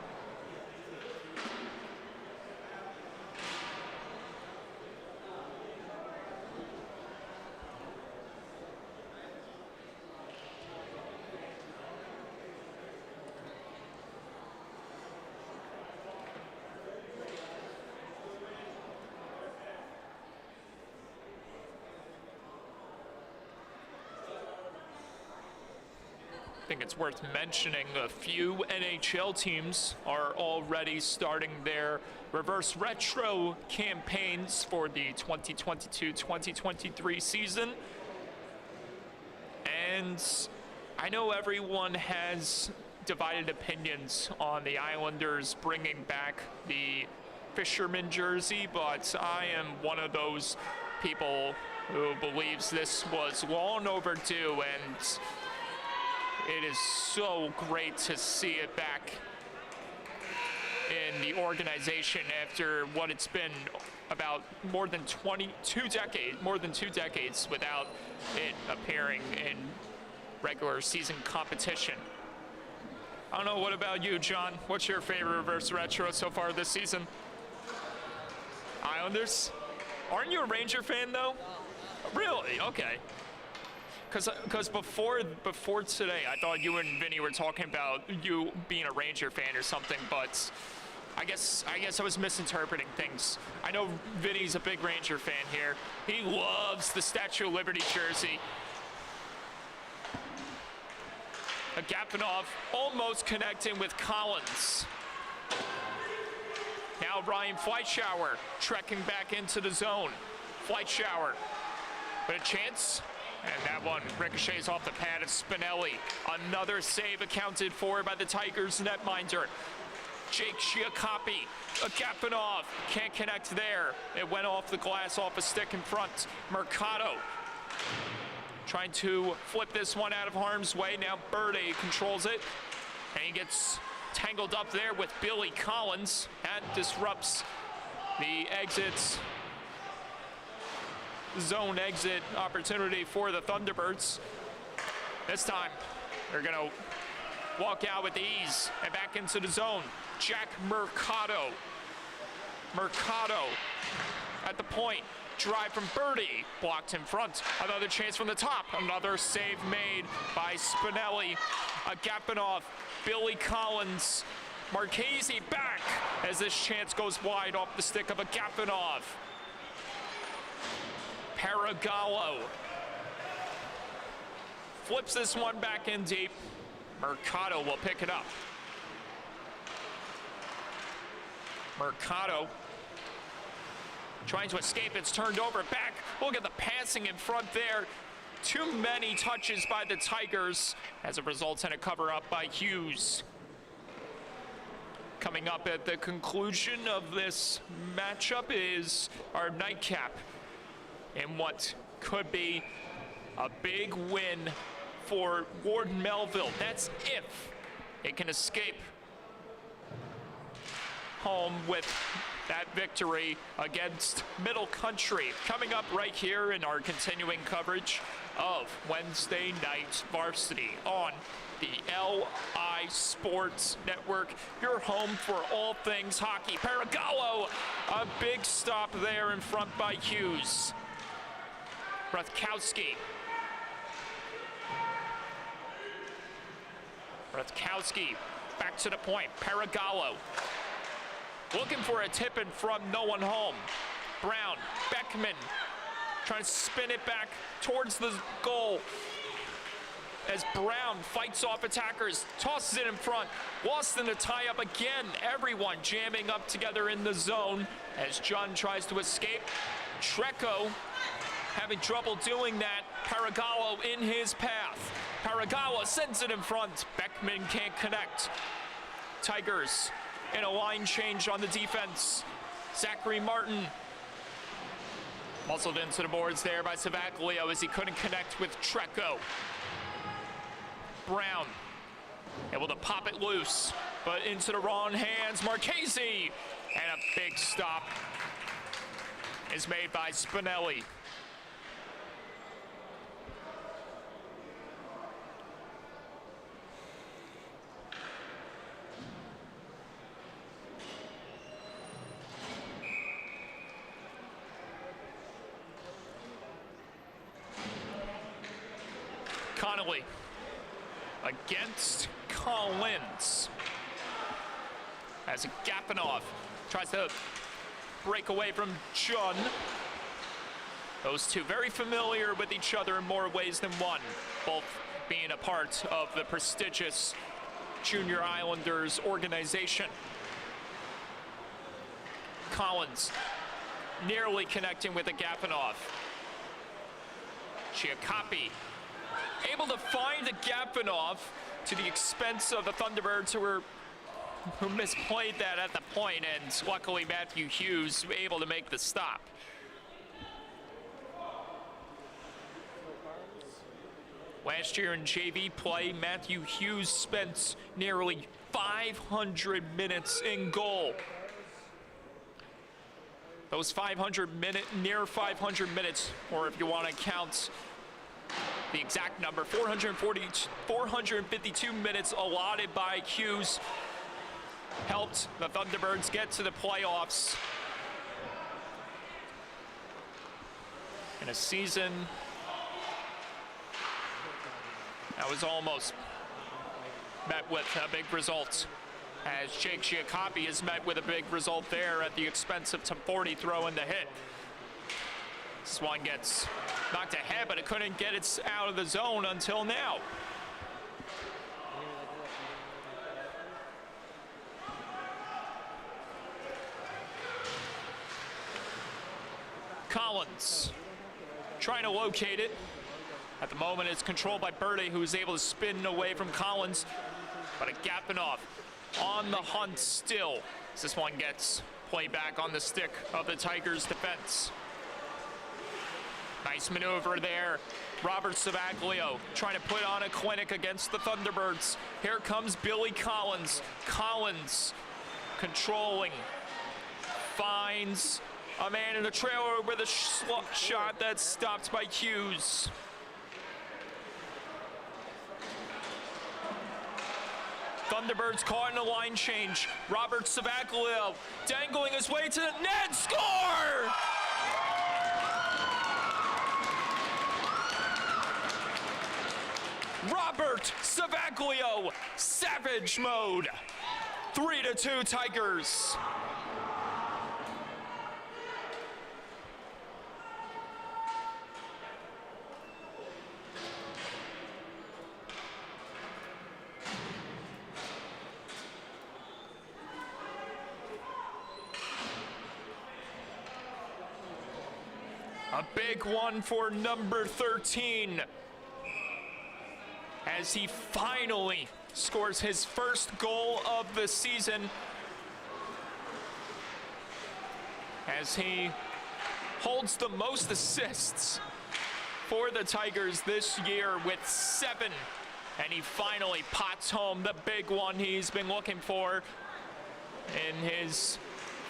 I think it's worth mentioning a few NHL teams are already starting their reverse retro campaigns for the 2022-2023 season. And I know everyone has divided opinions on the Islanders bringing back the fisherman jersey, but I am one of those people who believes this was long overdue, and it is so great to see it back in the organization after what it's been about more than 2 decades without it appearing in regular season competition. I don't know, what about you, John? What's your favorite reverse retro so far this season? Islanders? Aren't you a Ranger fan, though? Really? Okay. Because before today, I thought you and Vinny were talking about you being a Ranger fan or something, but I guess I was misinterpreting things. I know Vinny's a big Ranger fan here. He loves the Statue of Liberty jersey. Agapanov almost connecting with Collins. Now Ryan Fleischauer trekking back into the zone. Fleischauer with a chance. And that one ricochets off the pad of Spinelli. Another save accounted for by the Tigers netminder. Jake Giacoppi. Agapanov can't connect there. It went off the glass, off a stick in front. Mercado trying to flip this one out of harm's way. Now Birdy controls it, and he gets tangled up there with Billy Collins. That disrupts the exits, zone exit opportunity for the Thunderbirds. This time, they're gonna walk out with ease and back into the zone. Jack Mercado. Mercado at the point. Drive from Birdy, blocked in front. Another chance from the top. Another save made by Spinelli. Agapanov, Billy Collins, Marchese back as this chance goes wide off the stick of Agapanov. Paragallo flips this one back in deep. Mercado will pick it up. Mercado trying to escape, it's turned over back. Look at the passing in front there. Too many touches by the Tigers as it results in a cover up by Hughes. Coming up at the conclusion of this matchup is our nightcap in what could be a big win for Warden Melville. That's if it can escape home with that victory against Middle Country. Coming up right here in our continuing coverage of Wednesday Night Varsity on the LI Sports Network, your home for all things hockey. Paragallo, a big stop there in front by Hughes. Rutkowski. Rutkowski back to the point. Paragallo looking for a tip in front, no one home. Brown, Beckman trying to spin it back towards the goal as Brown fights off attackers, tosses it in front. Lost in the tie-up again. Everyone jamming up together in the zone as John tries to escape. Treco having trouble doing that. Paragallo in his path. Paragallo sends it in front. Beckman can't connect. Tigers in a line change on the defense. Zachary Martin muscled into the boards there by Savaglio as he couldn't connect with Treco. Brown able to pop it loose, but into the wrong hands. Marchese, and a big stop is made by Spinelli. Connolly against Collins as Agapanov tries to break away from Jun. Those two very familiar with each other in more ways than one, both being a part of the prestigious Junior Islanders organization. Collins nearly connecting with Agapanov. Giacoppi able to find Agapanov to the expense of the Thunderbirds who misplayed that at the point, and luckily Matthew Hughes able to make the stop. Last year in JV play, Matthew Hughes spent nearly 500 minutes in goal. Those near 500 minutes, or if you want to count The exact number, 452 minutes allotted by Hughes, helped the Thunderbirds get to the playoffs. In a season that was almost met with a big result, as Jake Giacoppi is met with a big result there at the expense of Tom Forty throwing the hit. This one gets knocked ahead, but it couldn't get it out of the zone until now. Collins trying to locate it. At the moment, it's controlled by Birdie, who is able to spin away from Collins, but a Gappinoff on the hunt still, as this one gets played back on the stick of the Tigers' defense. Nice maneuver there. Robert Savaglio trying to put on a clinic against the Thunderbirds. Here comes Billy Collins. Collins controlling, finds a man in the trailer with a shot that's stopped by Hughes. Thunderbirds caught in a line change. Robert Savaglio dangling his way to the net. Score! Robert Savaglio, savage mode. 3-2 Tigers. A big one for number 13, as he finally scores his first goal of the season, as he holds the most assists for the Tigers this year with 7, and he finally pots home the big one he's been looking for in his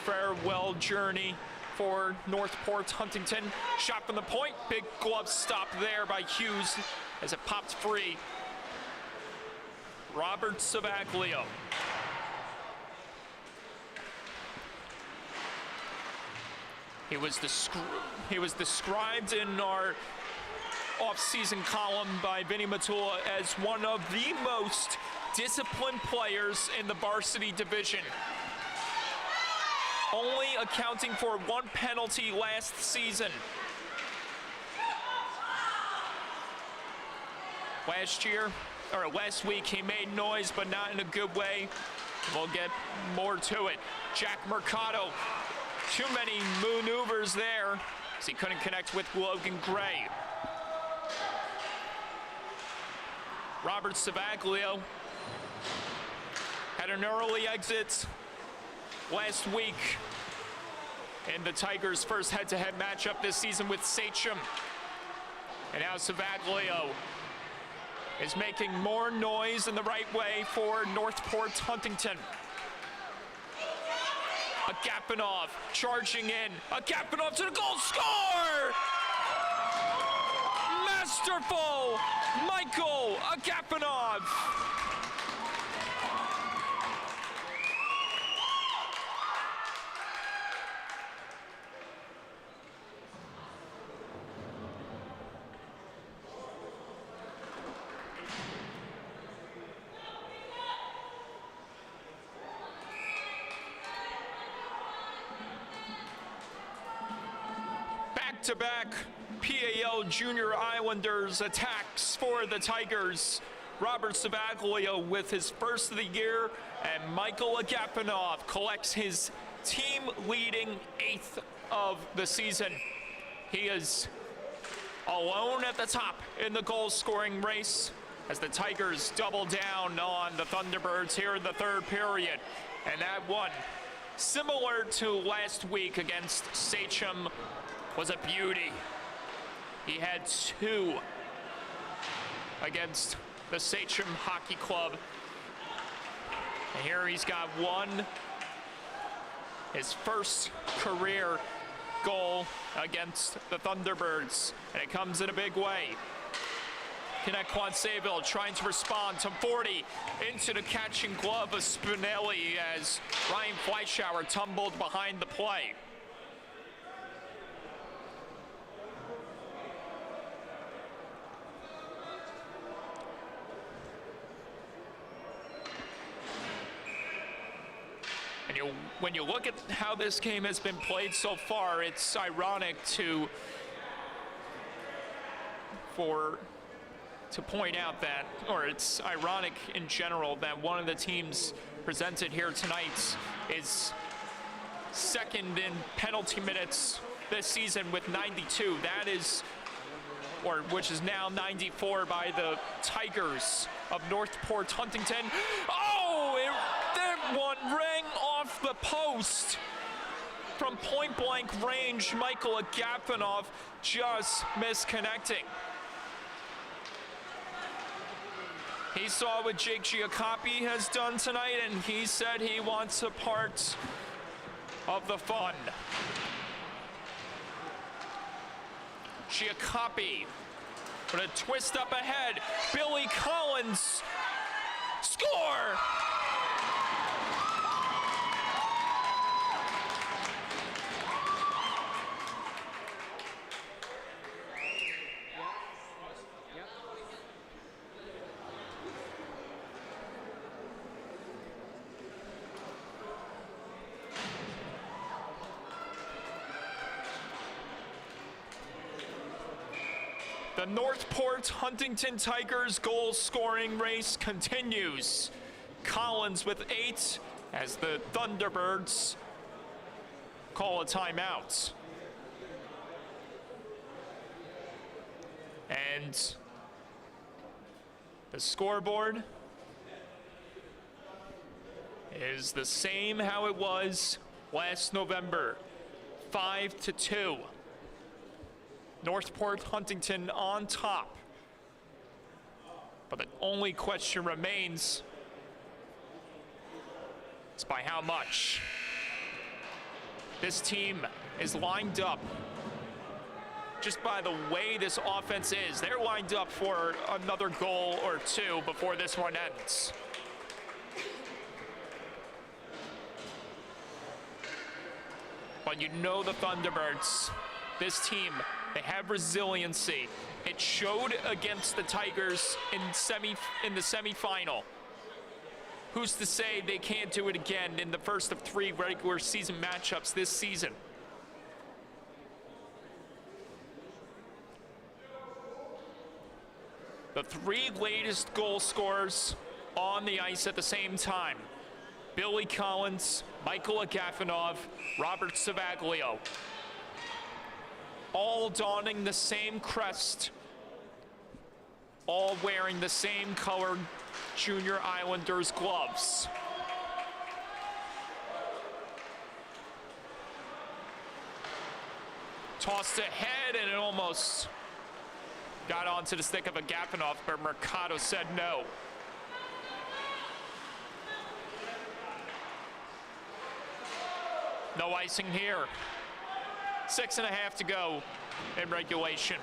farewell journey for Northport Huntington. Shot from the point, big glove stop there by Hughes as it popped free. Robert Savaglio. He was described in our off-season column by Vinny Matula as one of the most disciplined players in the varsity division, only accounting for 1 penalty last season. Last week he made noise, but not in a good way. We'll get more to it. Jack Mercado, too many maneuvers there, as he couldn't connect with Logan Gray. Robert Savaglio had an early exit last week in the Tigers' first head-to-head matchup this season with Sachem. And now Savaglio is making more noise in the right way for Northport Huntington. A Gappinoff charging in. A Gappinoff to the goal. Score! Masterful Michael Agaponov. Back-to-back PAL Junior Islanders attacks for the Tigers. Robert Savaglio with his first of the year, and Michael Agaponov collects his team-leading 8th of the season. He is alone at the top in the goal-scoring race as the Tigers double down on the Thunderbirds here in the third period. And that one, similar to last week against Sachem, was a beauty. He had 2 against the Sachem Hockey Club. And here he's got 1, his first career goal against the Thunderbirds, and it comes in a big way. Connetquot Sayville trying to respond to 40 into the catching glove of Spinelli as Ryan Fleischauer tumbled behind the play. And when you look at how this game has been played so far, it's ironic to point out that, or it's ironic in general that one of the teams presented here tonight is second in penalty minutes this season with 92. That is, or which is now 94 by the Tigers of Northport Huntington. Oh, that one rang off the post. From point blank range, Michael Agafonov just misconnecting. He saw what Jake Giacoppi has done tonight, and he said he wants a part of the fun. Giacoppi with a twist up ahead. Billy Collins, score! The Northport Huntington Tigers goal scoring race continues. Collins with 8 as the Thunderbirds call a timeout. And the scoreboard is the same how it was last November, 5-2. Northport Huntington on top. But the only question remains is by how much. This team is lined up, just by the way this offense is, they're lined up for another goal or two before this one ends. But you know the Thunderbirds, this team, they have resiliency. It showed against the Tigers in the semifinal. Who's to say they can't do it again in the first of 3 regular season matchups this season? The 3 latest goal scorers on the ice at the same time: Billy Collins, Michael Agafonov, Robert Savaglio. All donning the same crest, all wearing the same colored Junior Islanders gloves. Tossed ahead, and it almost got onto the stick of Agafonov, but Mercado said no. No icing here. 6.5 to go in regulation.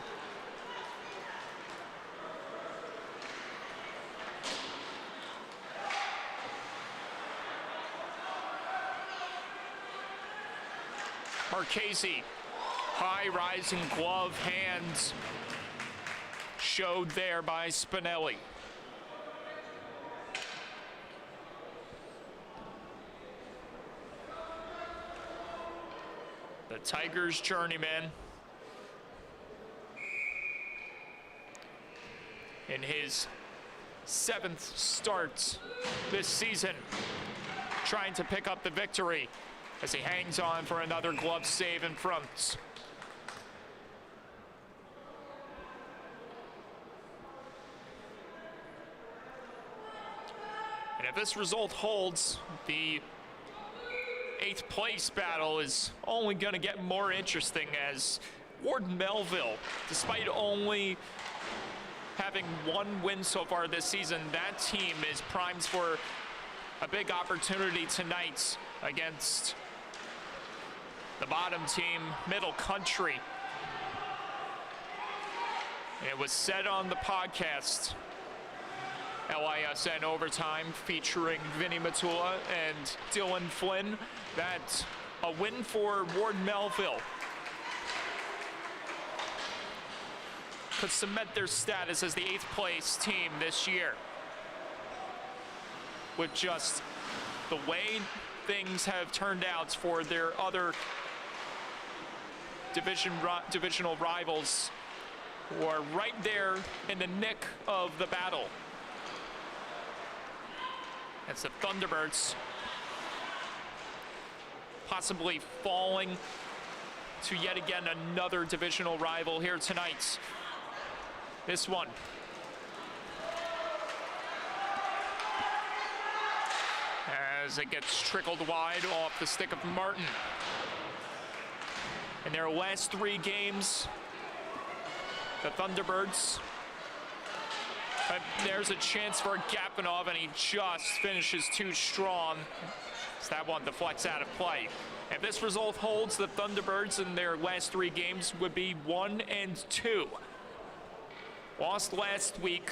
Marchese, high rising glove hands showed there by Spinelli. The Tigers journeyman in his 7th start this season, trying to pick up the victory as he hangs on for another glove save in front. And if this result holds, the 8th place battle is only going to get more interesting, as Ward Melville, despite only having 1 win so far this season, that team is primed for a big opportunity tonight against the bottom team, Middle Country. It was said on the podcast, LISN Overtime, featuring Vinny Matula and Dylan Flynn, that a win for Ward Melville could cement their status as the 8th place team this year. With just the way things have turned out for their other divisional rivals, who are right there in the nick of the battle. It's the Thunderbirds possibly falling to yet again another divisional rival here tonight. This one as it gets trickled wide off the stick of Martin. In their last 3 games, the Thunderbirds, there's a chance for Gapanov, and he just finishes too strong. So that one deflects out of play. If this result holds, the Thunderbirds in their last 3 games would be 1-2. Lost last week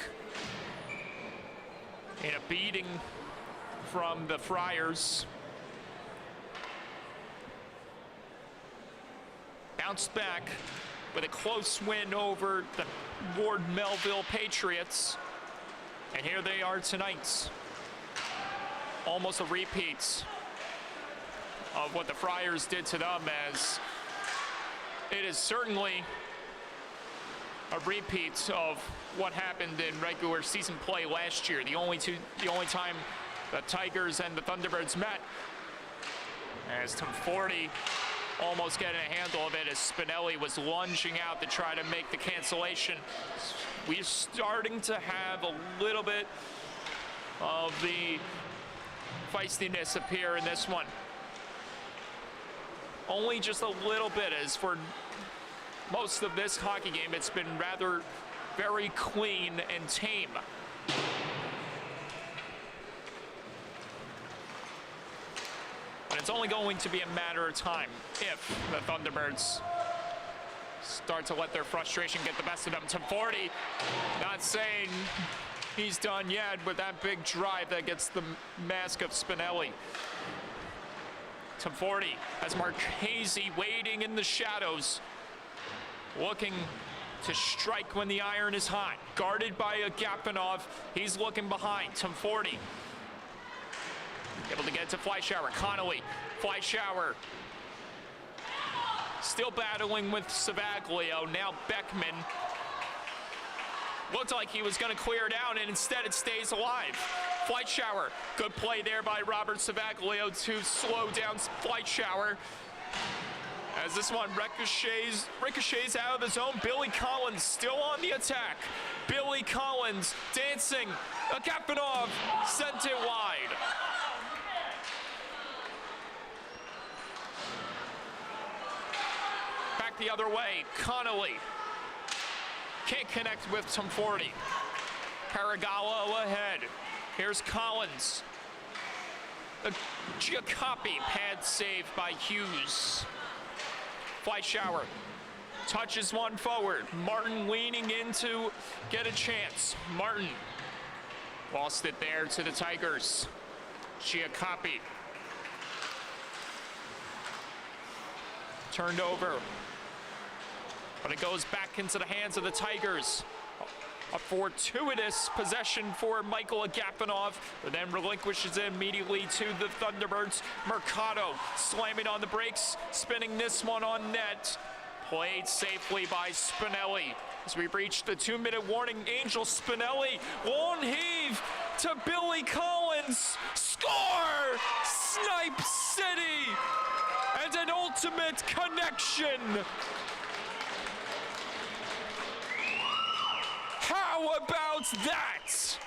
in a beating from the Friars. Bounced back with a close win over the Ward Melville Patriots. And here they are tonight. Almost a repeat of what the Friars did to them, as it is certainly a repeat of what happened in regular season play last year. The only time the Tigers and the Thunderbirds met, as Tom 40 almost getting a handle of it as Spinelli was lunging out to try to make the cancellation. We're starting to have a little bit of the feistiness appear in this one. Only just a little bit, as for most of this hockey game, it's been rather very clean and tame. And it's only going to be a matter of time if the Thunderbirds start to let their frustration get the best of them. Tom 40, not saying he's done yet with that big drive that gets the mask of Spinelli. Tom 40 has Marchese waiting in the shadows, looking to strike when the iron is hot. Guarded by a Gapanov, he's looking behind. Tom 40 able to get to Fleischauer. Connolly, Fleischauer still battling with Savaglio. Now Beckman. Looked like he was going to clear it out, and instead it stays alive. Fleischauer, good play there by Robert Savaglio to slow down Fleischauer. As this one ricochets out of the zone. Billy Collins still on the attack. Billy Collins dancing. Agapanov sent it wide. Back the other way. Connolly can't connect with Tom 40. Paragallo ahead. Here's Collins. Giacoppi, pad save by Hughes. Fleischauer touches one forward. Martin leaning in to get a chance. Martin lost it there to the Tigers. Giacoppi turned over, but it goes back into the hands of the Tigers. A fortuitous possession for Michael Agapanov, who then relinquishes it immediately to the Thunderbirds. Mercado slamming on the brakes, spinning this one on net. Played safely by Spinelli. As we reach the 2-minute warning, Angel Spinelli, long heave to Billy Collins. Score! Snipe City! And an ultimate connection. How about that?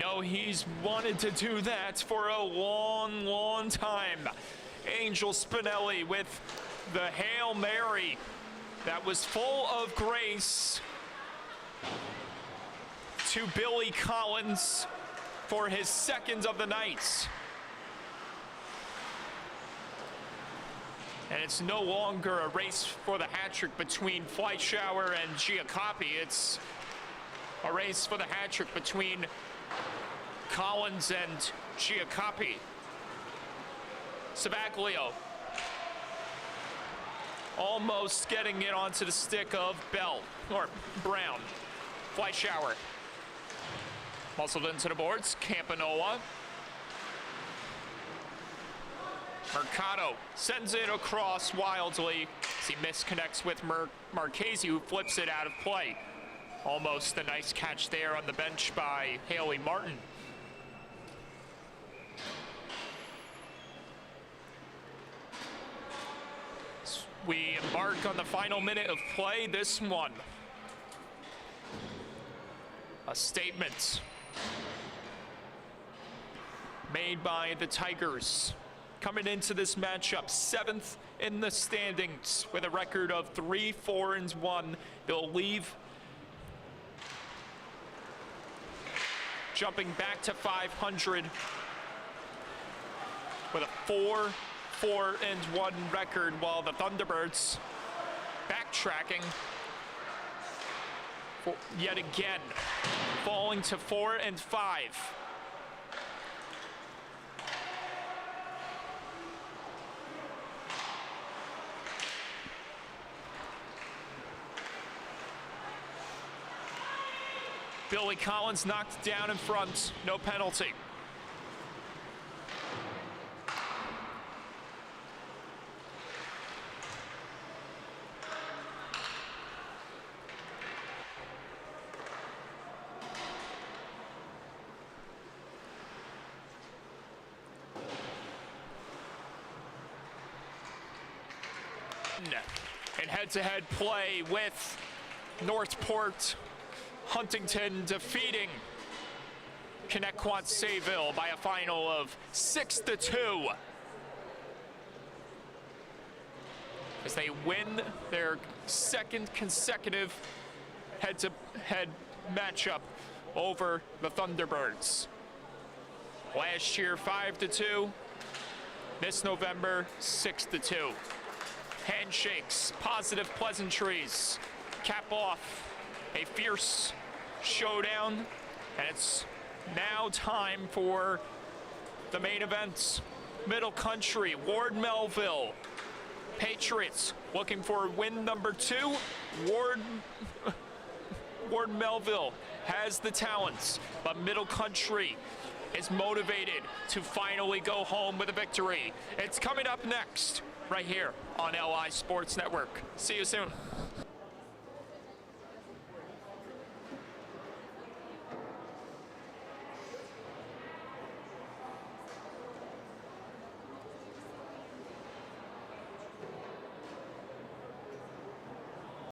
know he's wanted to do that for a long, long time. Angel Spinelli with the Hail Mary that was full of grace to Billy Collins for his second of the night. And it's no longer a race for the hat trick between Fleischauer and Giacoppi. It's a race for the hat trick between Collins and Giacoppi. Savaglio almost getting it onto the stick of Bell, or Brown. Fleischauer muscled into the boards. Campanola. Mercado sends it across wildly as he misconnects with Marchese, who flips it out of play. Almost a nice catch there on the bench by Haley Martin. As we embark on the final minute of play, this one, a statement made by the Tigers. Coming into this matchup, 7th in the standings with a record of 3-4-1. They'll leave jumping back to 500 with a 4-4-1 record, while the Thunderbirds backtracking yet again, falling to 4-5. Billy Collins knocked down in front, no penalty. In head-to-head play with Northport, Huntington defeating Connetquot Sayville by a final of 6-2 as they win their second consecutive head-to-head matchup over the Thunderbirds. Last year 5-2, this November 6-2. Handshakes, positive pleasantries, cap off a fierce showdown, and it's now time for the main event. Middle Country, Ward Melville. Patriots looking for win number 2. Ward Melville has the talents, but Middle Country is motivated to finally go home with a victory. It's coming up next, right here on LI Sports Network. See you soon.